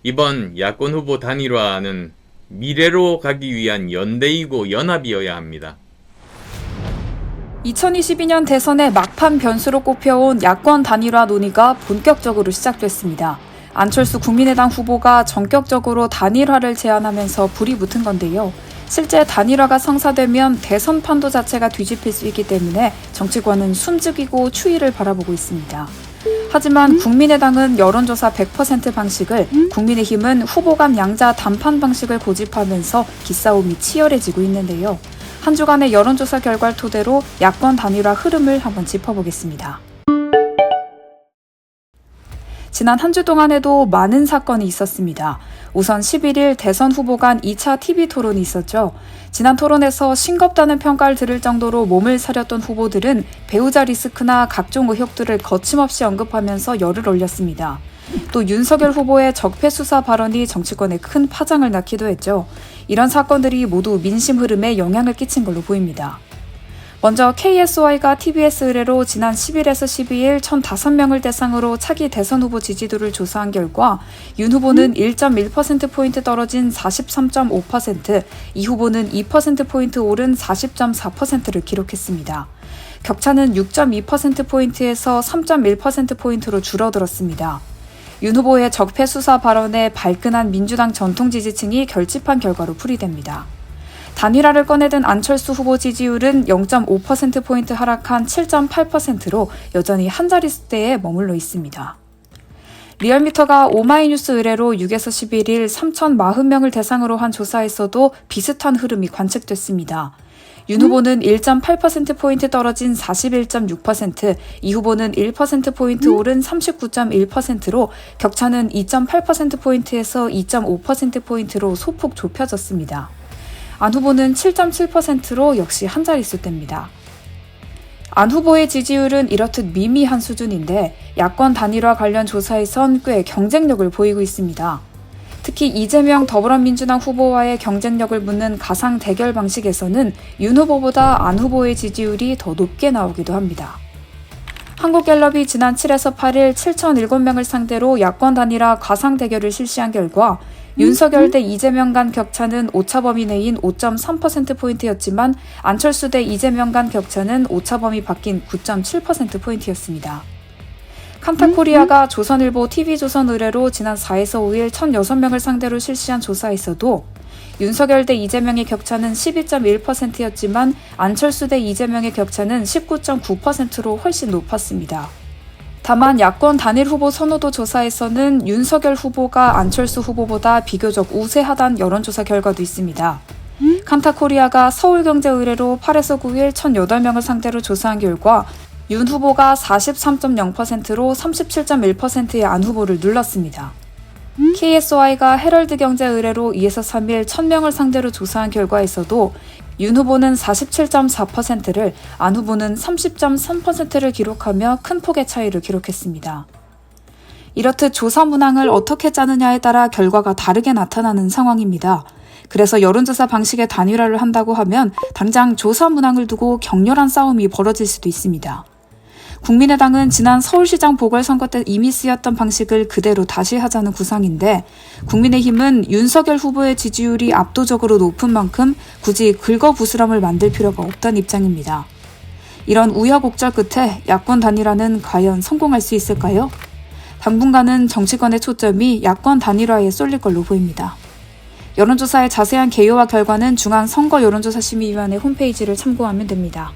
이번 야권 후보 단일화는 미래로 가기 위한 연대이고 연합이어야 합니다. 2022년 대선의 막판 변수로 꼽혀온 야권 단일화 논의가 본격적으로 시작됐습니다. 안철수 국민의당 후보가 전격적으로 단일화를 제안하면서 불이 붙은 건데요. 실제 단일화가 성사되면 대선 판도 자체가 뒤집힐 수 있기 때문에 정치권은 숨죽이고 추이를 바라보고 있습니다. 하지만 국민의당은 여론조사 100% 방식을, 국민의힘은 후보 간 양자 단판 방식을 고집하면서 기싸움이 치열해지고 있는데요. 한 주간의 여론조사 결과를 토대로 야권 단일화 흐름을 한번 짚어보겠습니다. 지난 한 주 동안에도 많은 사건이 있었습니다. 우선 11일 대선 후보 간 2차 TV 토론이 있었죠. 지난 토론에서 싱겁다는 평가를 들을 정도로 몸을 사렸던 후보들은 배우자 리스크나 각종 의혹들을 거침없이 언급하면서 열을 올렸습니다. 또 윤석열 후보의 적폐 수사 발언이 정치권에 큰 파장을 낳기도 했죠. 이런 사건들이 모두 민심 흐름에 영향을 끼친 걸로 보입니다. 먼저 KSY가 TBS 의뢰로 지난 10일에서 12일 1,005명을 대상으로 차기 대선 후보 지지도를 조사한 결과 윤 후보는 1.1%포인트 떨어진 43.5%, 이 후보는 2%포인트 오른 40.4%를 기록했습니다. 격차는 6.2%포인트에서 3.1%포인트로 줄어들었습니다. 윤 후보의 적폐 수사 발언에 발끈한 민주당 전통 지지층이 결집한 결과로 풀이됩니다. 단일화를 꺼내든 안철수 후보 지지율은 0.5%포인트 하락한 7.8%로 여전히 한 자릿수대에 머물러 있습니다. 리얼미터가 오마이뉴스 의뢰로 6에서 11일 3,040명을 대상으로 한 조사에서도 비슷한 흐름이 관측됐습니다. 윤 후보는 1.8%포인트 떨어진 41.6%, 이 후보는 1%포인트 오른 39.1%로 격차는 2.8%포인트에서 2.5%포인트로 소폭 좁혀졌습니다. 안 후보는 7.7%로 역시 한 자릿수대입니다. 안 후보의 지지율은 이렇듯 미미한 수준인데 야권 단일화 관련 조사에선 꽤 경쟁력을 보이고 있습니다. 특히 이재명 더불어민주당 후보와의 경쟁력을 묻는 가상 대결 방식에서는 윤 후보보다 안 후보의 지지율이 더 높게 나오기도 합니다. 한국갤럽이 지난 7에서 8일 7,007명을 상대로 야권 단일화 가상 대결을 실시한 결과 윤석열 대 이재명 간 격차는 오차 범위 내인 5.3%포인트였지만 안철수 대 이재명 간 격차는 오차 범위 밖인 9.7%포인트였습니다. 칸타코리아가 조선일보 TV조선 의뢰로 지난 4에서 5일 1,006명을 상대로 실시한 조사에서도 윤석열 대 이재명의 격차는 12.1%였지만 안철수 대 이재명의 격차는 19.9%로 훨씬 높았습니다. 다만 야권 단일 후보 선호도 조사에서는 윤석열 후보가 안철수 후보보다 비교적 우세하다는 여론조사 결과도 있습니다. 칸타코리아가 서울경제 의뢰로 8에서 9일 1,008명을 상대로 조사한 결과 윤 후보가 43.0%로 37.1%의 안 후보를 눌렀습니다. KSY가 헤럴드 경제 의뢰로 2에서 3일 1,000명을 상대로 조사한 결과에서도 윤 후보는 47.4%를, 안 후보는 30.3%를 기록하며 큰 폭의 차이를 기록했습니다. 이렇듯 조사 문항을 어떻게 짜느냐에 따라 결과가 다르게 나타나는 상황입니다. 그래서 여론조사 방식의 단일화를 한다고 하면 당장 조사 문항을 두고 격렬한 싸움이 벌어질 수도 있습니다. 국민의당은 지난 서울시장 보궐선거 때 이미 쓰였던 방식을 그대로 다시 하자는 구상인데, 국민의힘은 윤석열 후보의 지지율이 압도적으로 높은 만큼 굳이 긁어부스럼을 만들 필요가 없다는 입장입니다. 이런 우여곡절 끝에 야권 단일화는 과연 성공할 수 있을까요? 당분간은 정치권의 초점이 야권 단일화에 쏠릴 걸로 보입니다. 여론조사의 자세한 개요와 결과는 중앙선거여론조사심의위원회 홈페이지를 참고하면 됩니다.